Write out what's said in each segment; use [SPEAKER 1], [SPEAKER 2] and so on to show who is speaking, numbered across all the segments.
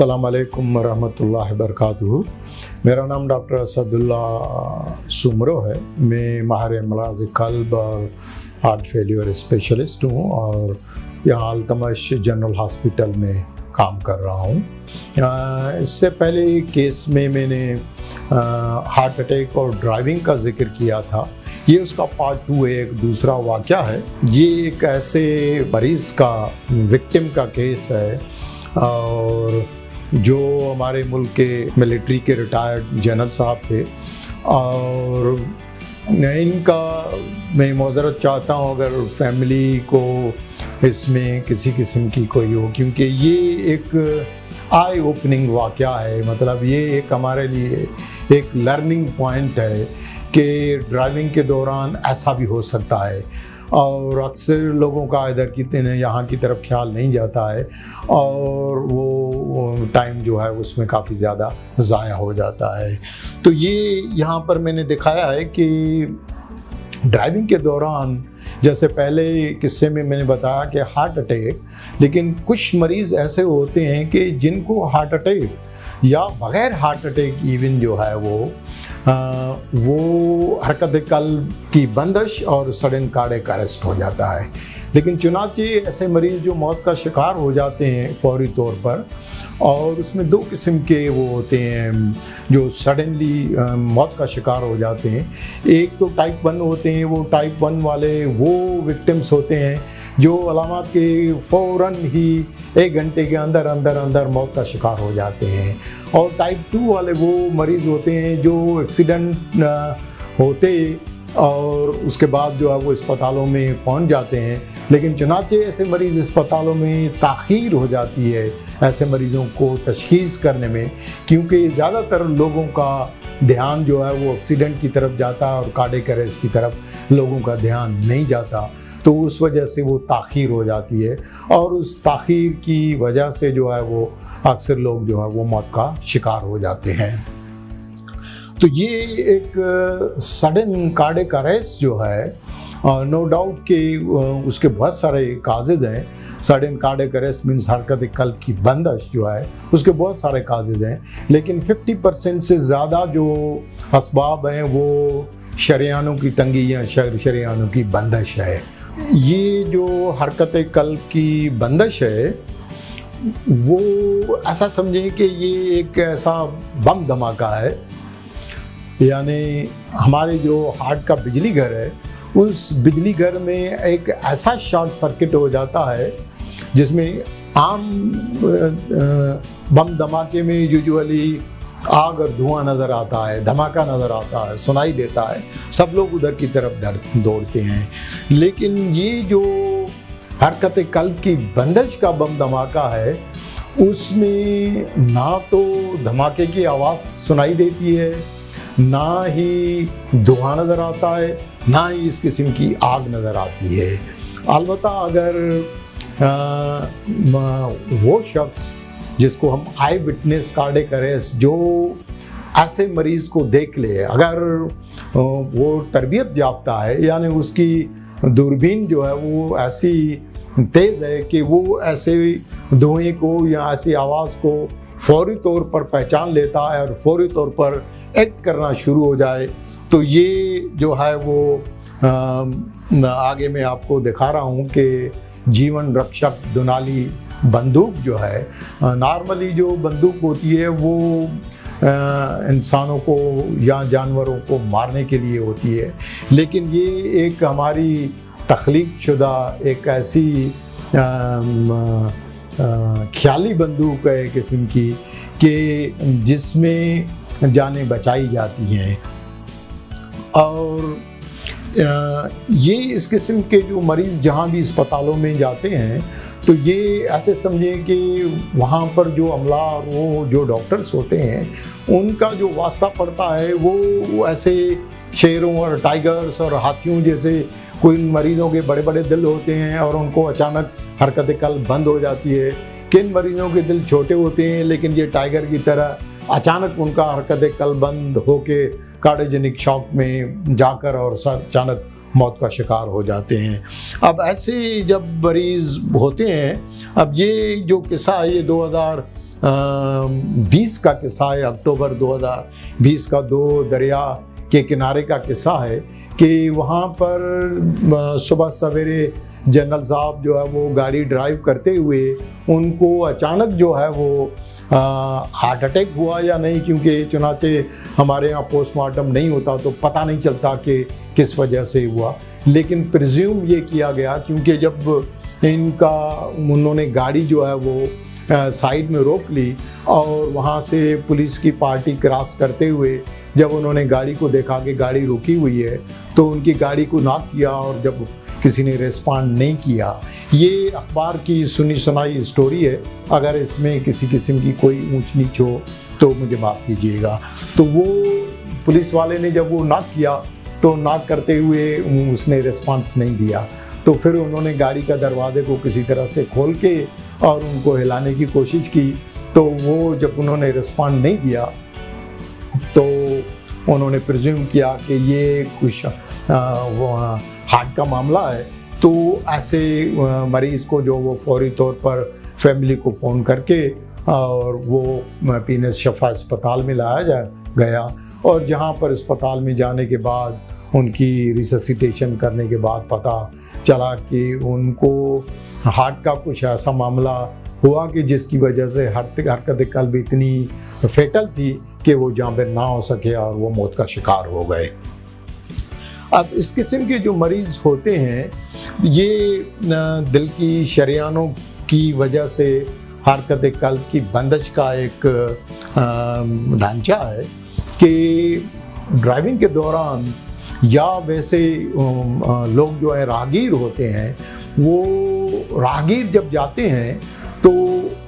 [SPEAKER 1] अस्सलाम वालेकुम रहमतुल्लाहि बरकातुहू। मेरा नाम डॉक्टर असदुल्ला सुमरो है। मैं माहिर अमराज़ क़ल्ब और हार्ट फेलियर स्पेशलिस्ट हूँ और यहाँ अल्तमश जनरल हॉस्पिटल में काम कर रहा हूँ। इससे पहले केस में मैंने हार्ट अटैक और ड्राइविंग का जिक्र किया था। ये उसका पार्ट 2 है, एक दूसरा वाक़या है। ये एक ऐसे मरीज़ का विक्टिम का केस है और जो हमारे मुल्क के मिलिट्री के रिटायर्ड जनरल साहब थे और इनका मैं माज़रत चाहता हूँ अगर फैमिली को इसमें किसी किस्म की कोई हो, क्योंकि ये एक आई ओपनिंग वाक़या है। मतलब ये एक हमारे लिए एक लर्निंग पॉइंट है कि ड्राइविंग के दौरान ऐसा भी हो सकता है और अक्सर लोगों का इधर की यहाँ की तरफ ख्याल नहीं जाता है और वो टाइम जो है उसमें काफ़ी ज़्यादा ज़ाया हो जाता है। तो ये यहाँ पर मैंने दिखाया है कि ड्राइविंग के दौरान जैसे पहले किस्से में मैंने बताया कि हार्ट अटैक, लेकिन कुछ मरीज़ ऐसे होते हैं कि जिनको हार्ट अटैक या बग़ैर हार्ट अटैक इवन जो है वो हरकत कल्ब की बंदिश और सडन कार्डियक अरेस्ट हो जाता है। लेकिन चुनांचे ऐसे मरीज़ जो मौत का शिकार हो जाते हैं फौरी तौर पर, और उसमें 2 किस्म के वो होते हैं जो सडनली मौत का शिकार हो जाते हैं। एक तो टाइप 1 होते हैं, वो टाइप 1 वाले वो विक्टिम्स होते हैं जो अलामत के फ़ौरन ही 1 घंटे के अंदर अंदर मौत का शिकार हो जाते हैं। और टाइप 2 वाले वो मरीज़ होते हैं जो एक्सीडेंट होते और उसके बाद जो है वो अस्पतालों में पहुंच जाते हैं, लेकिन चुनांचे ऐसे मरीज़ अस्पतालों में ताख़ीर हो जाती है ऐसे मरीज़ों को तशख़ीस करने में, क्योंकि ज़्यादातर लोगों का ध्यान जो है वो एक्सीडेंट की तरफ जाता है और कार्डियक अरेस्ट की तरफ लोगों का ध्यान नहीं जाता। तो उस वजह से वो ताख़ीर हो जाती है और उस ताख़ीर की वजह से जो है वो अक्सर लोग जो है वो मौत का शिकार हो जाते हैं। तो ये एक सडन कार्डियक अरेस्ट जो है नो डाउट कि उसके बहुत सारे काजेज़ हैं। सडन कार्डियक अरेस्ट मीन्स हरकत कल्ब की बंदिश जो है उसके बहुत सारे काजेज़ हैं, लेकिन 50% से ज़्यादा जो असबाब हैं वो शरियानों की तंगी या शरियानों की बंदिश है। ये जो हरकत कल्ब की बंदिश है वो ऐसा समझें कि ये एक ऐसा बम धमाका है, यानी हमारे जो हार्ट का बिजली घर है उस बिजली घर में एक ऐसा शॉर्ट सर्किट हो जाता है जिसमें आम बम धमाके में यूजुअली आग और धुआं नज़र आता है, धमाका नज़र आता है, सुनाई देता है, सब लोग उधर की तरफ दौड़ते हैं। लेकिन ये जो हरकत कल्ब की बंदिश का बम धमाका है उसमें ना तो धमाके की आवाज़ सुनाई देती है, ना ही धुआं नज़र आता है, ना ही इस किस्म की आग नज़र आती है। अलबत्ता अगर वो शख्स जिसको हम आई विटनेस कार्डियक अरेस्ट, जो ऐसे मरीज़ को देख ले, अगर वो तरबियत याफ्ता है यानी उसकी दूरबीन जो है वो ऐसी तेज़ है कि वो ऐसे धुएं को या ऐसी आवाज़ को फौरी तौर पर पहचान लेता है और फौरी तौर पर एक्ट करना शुरू हो जाए, तो ये जो है वो आगे मैं आपको दिखा रहा हूँ कि जीवन रक्षक दुनाली बंदूक जो है, नॉर्मली जो बंदूक होती है वो इंसानों को या जानवरों को मारने के लिए होती है, लेकिन ये एक हमारी तख्लीक शुदा एक ऐसी ख्याली बंदूक है किस्म की कि जिसमें जानें बचाई जाती हैं। और ये इस किस्म के जो मरीज़ जहाँ भी अस्पतालों में जाते हैं तो ये ऐसे समझें कि वहाँ पर जो अमला और वो जो डॉक्टर्स होते हैं उनका जो वास्ता पड़ता है वो ऐसे शेरों और टाइगर्स और हाथियों जैसे कोई मरीज़ों के बड़े बड़े दिल होते हैं और उनको अचानक हरकत कल्ब बंद हो जाती है। किन मरीज़ों के दिल छोटे होते हैं लेकिन ये टाइगर की तरह अचानक उनका हरकत कल्ब बंद होके कार्डियोजेनिक शॉक में जाकर और अचानक मौत का शिकार हो जाते हैं। अब ऐसे जब मरीज़ होते हैं, अब ये जो किस्सा है ये 2020 का किस्सा है, अक्टूबर 2020 का 2 दरिया के किनारे का किस्सा है कि वहाँ पर सुबह सवेरे जनरल साहब जो है वो गाड़ी ड्राइव करते हुए उनको अचानक जो है वो हार्ट अटैक हुआ या नहीं, क्योंकि चुनाचे हमारे यहाँ पोस्टमार्टम नहीं होता तो पता नहीं चलता कि किस वजह से हुआ, लेकिन प्रिज्यूम ये किया गया क्योंकि जब उन्होंने गाड़ी जो है वो साइड में रोक ली और वहाँ से पुलिस की पार्टी क्रॉस करते हुए जब उन्होंने गाड़ी को देखा कि गाड़ी रुकी हुई है तो उनकी गाड़ी को नॉक किया और जब किसी ने रिस्पॉन्ड नहीं किया। ये अखबार की सुनी सुनाई स्टोरी है, अगर इसमें किसी किस्म की कोई ऊंच नीच हो तो मुझे माफ़ कीजिएगा। तो वो पुलिस वाले ने जब वो नॉक किया तो नॉक करते हुए उसने रिस्पॉन्स नहीं दिया, तो फिर उन्होंने गाड़ी का दरवाजे को किसी तरह से खोल के और उनको हिलाने की कोशिश की, तो वो जब उन्होंने रिस्पॉन्ड नहीं दिया तो उन्होंने प्रिज्यूम किया कि ये कुछ हार्ट का मामला है। तो ऐसे मरीज़ को जो वो फौरी तौर पर फैमिली को फ़ोन करके और वो पीने शफा अस्पताल में लाया गया और जहाँ पर अस्पताल में जाने के बाद उनकी रिससिटेशन करने के बाद पता चला कि उनको हार्ट का कुछ ऐसा मामला हुआ कि जिसकी वजह से हरकत कल्ब इतनी फेटल थी कि वो जाबिर ना हो सके और वो मौत का शिकार हो गए। अब इस किस्म के जो मरीज़ होते हैं ये दिल की शरियानों की वजह से हरकत कल्ब की बंदिश का एक ढांचा है कि ड्राइविंग के दौरान या वैसे लोग जो है राहगीर होते हैं, वो राहगीर जब जाते हैं तो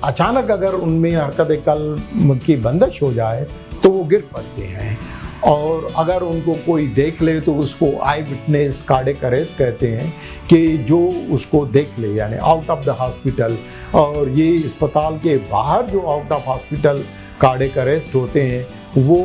[SPEAKER 1] अचानक अगर उनमें हरकत कल्ब की बंदिश हो जाए तो वो गिर पड़ते हैं और अगर उनको कोई देख ले तो उसको आई विटनेस कार्डियक अरेस्ट कहते हैं कि जो उसको देख ले, यानी आउट ऑफ द हॉस्पिटल। और ये अस्पताल के बाहर जो out of hospital cardiac arrest होते हैं वो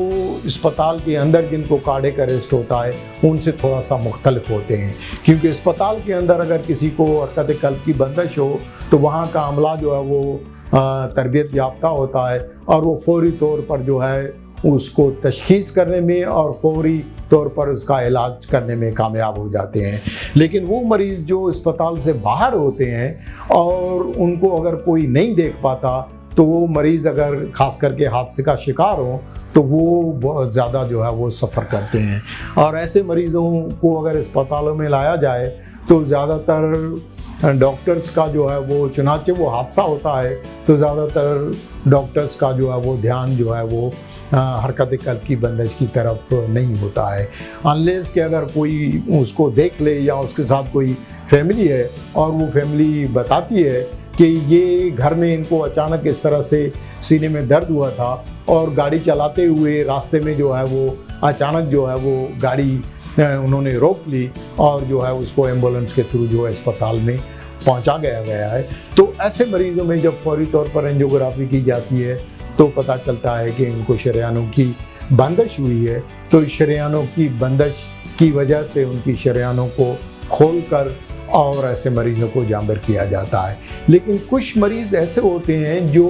[SPEAKER 1] अस्पताल के अंदर जिनको कार्डियक अरेस्ट होता है उनसे थोड़ा सा मुख्तलिफ होते हैं, क्योंकि अस्पताल के अंदर अगर किसी को हरकत कल्ब की बंदिश हो तो वहाँ का अमला जो है वो तरबियत याफ्ता होता है और वो फौरी तौर पर जो है उसको तशखीस करने में और फौरी तौर पर उसका इलाज करने में कामयाब हो जाते हैं। लेकिन वो मरीज़ जो अस्पताल से बाहर होते हैं और उनको अगर कोई नहीं देख पाता तो वो मरीज़ अगर ख़ास करके हादसे का शिकार हो तो वो बहुत ज़्यादा जो है वो सफ़र करते हैं। और ऐसे मरीज़ों को अगर अस्पतालों में लाया जाए तो ज़्यादातर डॉक्टर्स का जो है वो चुनाचे वो हादसा होता है तो ज़्यादातर डॉक्टर्स का जो है वो ध्यान जो है वो हरकत कल्ब की बंदिश की तरफ नहीं होता है, अनलेस कि अगर कोई उसको देख ले या उसके साथ कोई फैमिली है और वो फैमिली बताती है कि ये घर में इनको अचानक इस तरह से सीने में दर्द हुआ था और गाड़ी चलाते हुए रास्ते में जो है वो अचानक जो है वो गाड़ी उन्होंने रोक ली और जो है उसको एम्बुलेंस के थ्रू जो है अस्पताल में पहुंचा गया है। तो ऐसे मरीजों में जब फौरी तौर पर एंजियोग्राफी की जाती है तो पता चलता है कि इनको शरेयानों की बंदिश हुई है। तो शरेयानों की बंदिश की वजह से उनकी शरेयानों को खोलकर और ऐसे मरीज़ों को जाबिर किया जाता है। लेकिन कुछ मरीज़ ऐसे होते हैं जो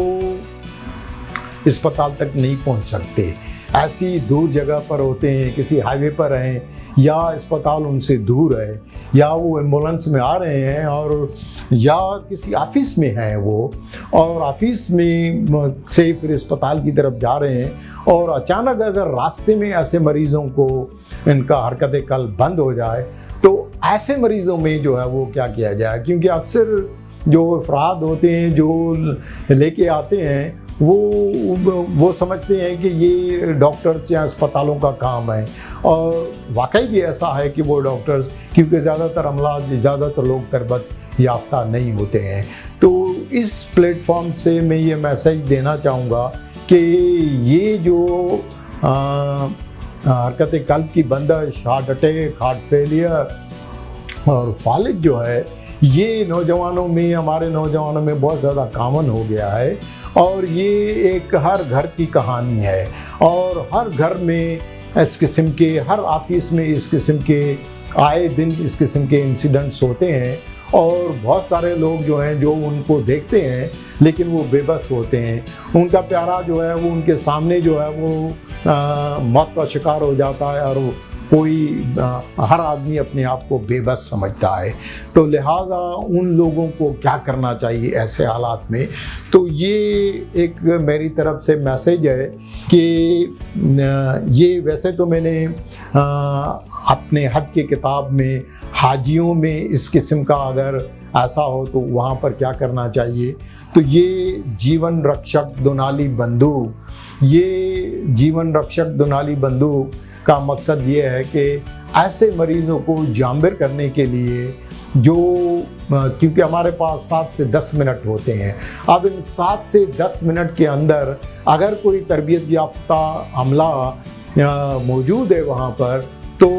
[SPEAKER 1] अस्पताल तक नहीं पहुंच सकते, ऐसी दूर जगह पर होते हैं, किसी हाईवे पर हैं या अस्पताल उनसे दूर है या वो एम्बुलेंस में आ रहे हैं और या किसी ऑफिस में हैं वो और ऑफिस में से फिर अस्पताल की तरफ जा रहे हैं और अचानक अगर रास्ते में ऐसे मरीज़ों को इनका हरकत कल्ब बंद हो जाए तो ऐसे मरीज़ों में जो है वो क्या किया जाए, क्योंकि अक्सर जो अफराद होते हैं जो लेके आते हैं वो समझते हैं कि ये डॉक्टर्स या अस्पतालों का काम है और वाकई भी ऐसा है कि वो डॉक्टर्स, क्योंकि ज़्यादातर अमला ज़्यादातर लोग तरबियत याफ्ता नहीं होते हैं। तो इस प्लेटफॉर्म से मैं ये मैसेज देना चाहूँगा कि ये जो हरकत कल्ब की बंदिश, हार्ट अटैक, हार्ट फेलियर और फालिज जो है ये नौजवानों में, हमारे नौजवानों में बहुत ज़्यादा कॉमन हो गया है और ये एक हर घर की कहानी है और हर घर में इस किस्म के, हर ऑफिस में इस किस्म के आए दिन इस किस्म के इंसिडेंट्स होते हैं और बहुत सारे लोग जो हैं जो उनको देखते हैं लेकिन वो बेबस होते हैं, उनका प्यारा जो है वो उनके सामने जो है वो मौत का शिकार हो जाता है और हर आदमी अपने आप को बेबस समझता है। तो लिहाजा उन लोगों को क्या करना चाहिए ऐसे हालात में, तो ये एक मेरी तरफ से मैसेज है कि ये वैसे तो मैंने अपने हज की किताब में हाजियों में इस किस्म का अगर ऐसा हो तो वहाँ पर क्या करना चाहिए, तो ये जीवन रक्षक दुनाली बंदूक, ये जीवन रक्षक दुनाली बंदूक का मकसद ये है कि ऐसे मरीज़ों को जांबिर करने के लिए जो क्योंकि हमारे पास 7 से 10 मिनट होते हैं, अब इन 7 से 10 मिनट के अंदर अगर कोई तरबियत याफ्ता अमला मौजूद है वहाँ पर, तो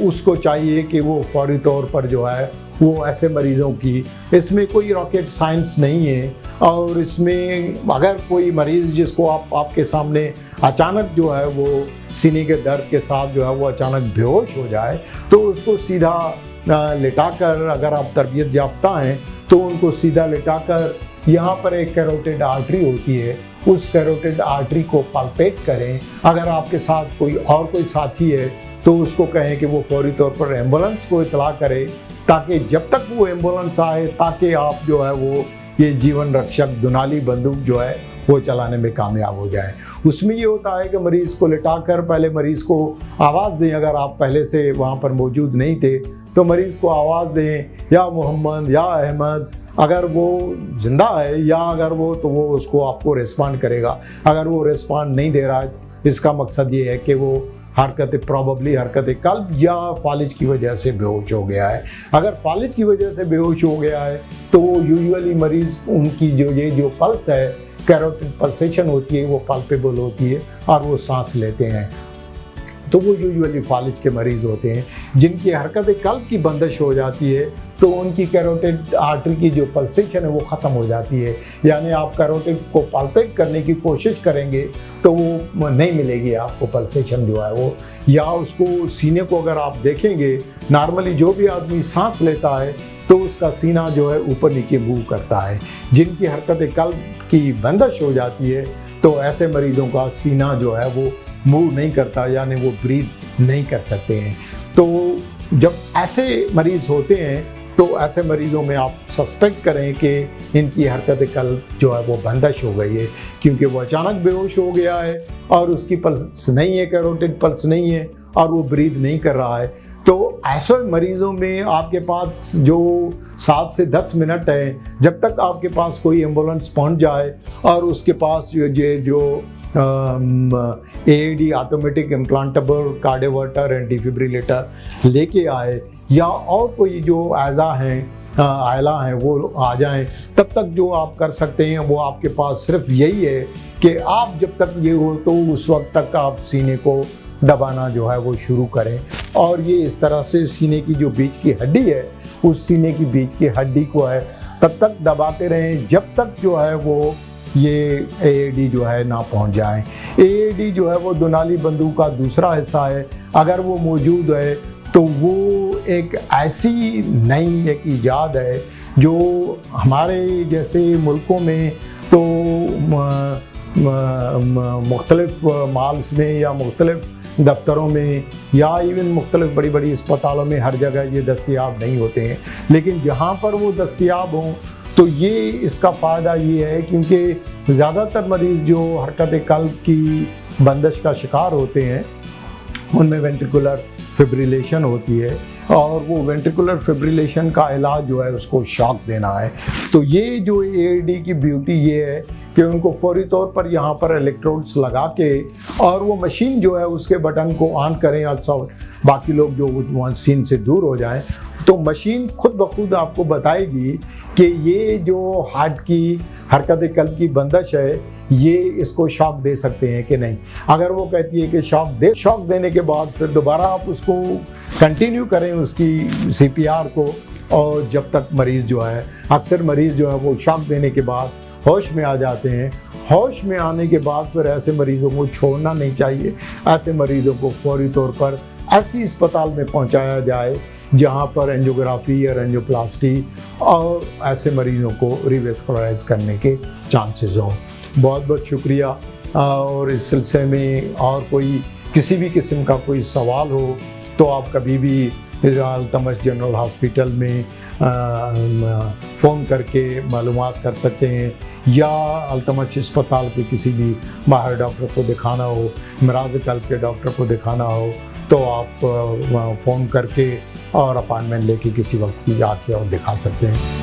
[SPEAKER 1] उसको चाहिए कि वो फौरी तौर पर जो है वो ऐसे मरीज़ों की, इसमें कोई रॉकेट साइंस नहीं है, और इसमें अगर कोई मरीज़ जिसको आपके सामने अचानक जो है वो सीने के दर्द के साथ जो है वो अचानक बेहोश हो जाए, तो उसको सीधा लिटाकर, अगर आप तरबियत याफ्ता हैं तो उनको सीधा लिटाकर यहाँ पर एक कैरोटिड आर्टरी होती है, उस कैरोटिड आर्टरी को पल्पेट करें। अगर आपके साथ कोई साथी है तो उसको कहें कि वो फौरी तौर पर एम्बुलेंस को इतला करे, ताकि जब तक वो एम्बुलेंस आए ताकि आप जो है वो ये जीवन रक्षक दुनाली बंदूक जो है वो चलाने में कामयाब हो जाए। उसमें ये होता है कि मरीज़ को लिटाकर पहले मरीज़ को आवाज़ दें, अगर आप पहले से वहाँ पर मौजूद नहीं थे तो मरीज़ को आवाज़ दें, या मोहम्मद या अहमद, अगर वो ज़िंदा है, या अगर वो तो वो उसको आपको रिस्पॉन्ड करेगा। अगर वो रिस्पॉन्ड नहीं दे रहा है, इसका मकसद ये है कि वो प्रॉबली हरकत कल्ब या फालिज की वजह से बेहोश हो गया है। अगर फालिज की वजह से बेहोश हो गया है तो वो यूजुअली मरीज़ उनकी जो पल्स है, कैरोटिड पल्सेशन होती है, वो पल्पेबल होती है और वो सांस लेते हैं, तो वो यूजुअली फालिज के मरीज़ होते हैं। जिनकी हरकत कल्ब की बंदिश हो जाती है तो उनकी कैरोटिड आर्टरी की जो पल्सेशन है वो ख़त्म हो जाती है, यानी आप कैरोटिड को पल्पेट करने की कोशिश करेंगे तो वो नहीं मिलेगी आपको पल्सेशन जो है वो, या उसको सीने को अगर आप देखेंगे, नॉर्मली जो भी आदमी सांस लेता है तो उसका सीना जो है ऊपर नीचे मूव करता है। जिनकी हरकत कल्ब की बंदिश हो जाती है तो ऐसे मरीज़ों का सीना जो है वो मूव नहीं करता, यानी वो ब्रीथ नहीं कर सकते हैं। तो जब ऐसे मरीज़ होते हैं तो ऐसे मरीज़ों में आप सस्पेक्ट करें कि इनकी हरकत कल्ब जो है वो बंदिश हो गई है, क्योंकि वो अचानक बेहोश हो गया है और उसकी पल्स नहीं है, कैरोटिड पल्स नहीं है और वो ब्रीथ नहीं कर रहा है। तो ऐसे मरीज़ों में आपके पास जो 7 से 10 मिनट है, जब तक आपके पास कोई एम्बुलेंस पहुंच जाए और उसके पास जो AED automatic implantable cardioverter and defibrillator लेके आए, या और कोई जो आयला हैं वो आ जाएं, तब तक जो आप कर सकते हैं वो आपके पास सिर्फ यही है कि आप जब तक ये हो तो उस वक्त तक आप सीने को दबाना जो है वो शुरू करें, और ये इस तरह से सीने की जो बीच की हड्डी है, उस सीने की बीच की हड्डी को है तब तक दबाते रहें जब तक जो है वो ये AED जो है ना पहुंच जाए। AED जो है वो दुनाली बंदूक का दूसरा हिस्सा है, अगर वो मौजूद है तो वो एक ऐसी नई एक ईजाद है जो हमारे जैसे मुल्कों में तो मुख्तलिफ माल्स में या मुख्तलिफ दफ्तरों में या इवन मुख्तलिफ बड़ी बड़ी अस्पतालों में हर जगह ये दस्तयाब नहीं होते हैं, लेकिन जहाँ पर वो दस्तयाब हों तो ये इसका फ़ायदा ये है क्योंकि ज़्यादातर मरीज़ जो हरकत कल्ब की बंदिश का शिकार होते हैं उनमें वेंट्रिकुलर फिब्रिलेशन होती है, और वो वेंट्रिकुलर फिब्रिलेशन का इलाज जो है उसको शॉक देना है। तो ये जो AED की ब्यूटी ये है कि उनको फौरी तौर पर यहाँ पर इलेक्ट्रोड्स लगा के और वो मशीन जो है उसके बटन को ऑन करें और बाकी लोग जो मशीन से दूर हो जाएं, तो मशीन खुद ब खुद आपको बताएगी कि ये जो हार्ट की हरकत कल्ब की बंदिश है ये इसको शॉक दे सकते हैं कि नहीं। अगर वो कहती है कि शॉक देने के बाद फिर दोबारा आप उसको कंटिन्यू करें उसकी CPR को, और जब तक मरीज़ जो है, अक्सर मरीज़ जो है वो शॉक देने के बाद होश में आ जाते हैं। होश में आने के बाद फिर ऐसे मरीज़ों को छोड़ना नहीं चाहिए, ऐसे मरीज़ों को फौरी तौर पर ऐसी अस्पताल में पहुंचाया जाए जहाँ पर एंजियोग्राफी या एंजियोप्लास्टी और ऐसे मरीजों को रिवेस्कुलराइज करने के चांसेस हों। बहुत बहुत शुक्रिया। और इस सिलसिले में और कोई किसी भी किस्म का कोई सवाल हो तो आप कभी भी अल्तमश जनरल हॉस्पिटल में फ़ोन करके मालूमात कर सकते हैं, या अल्तमश अस्पताल के किसी भी माहिर डॉक्टर को दिखाना हो, अमराज़ क़ल्ब के डॉक्टर को दिखाना हो तो आप फ़ोन करके और अपॉइंटमेंट लेके किसी वक्त भी आके और दिखा सकते हैं।